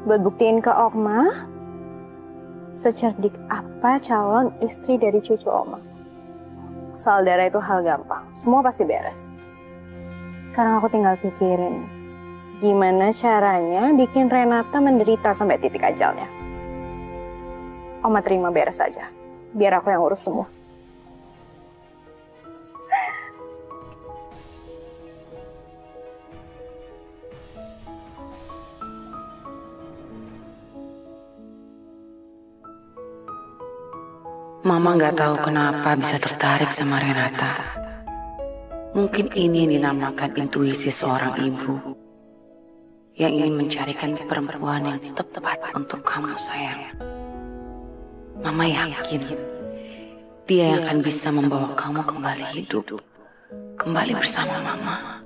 buat buktiin ke Oma secerdik apa calon istri dari cucu Oma. Soal darah itu hal gampang, semua pasti beres. Sekarang aku tinggal pikirin gimana caranya bikin Renata menderita sampai titik ajalnya. Oma terima beres aja, biar aku yang urus semua. Mama nggak tahu kenapa bisa tertarik sama Renata. Mungkin ini yang dinamakan intuisi seorang ibu yang ingin mencarikan perempuan yang tepat untuk kamu, sayang. Mama yakin dia yang akan bisa membawa kamu kembali hidup, kembali bersama Mama.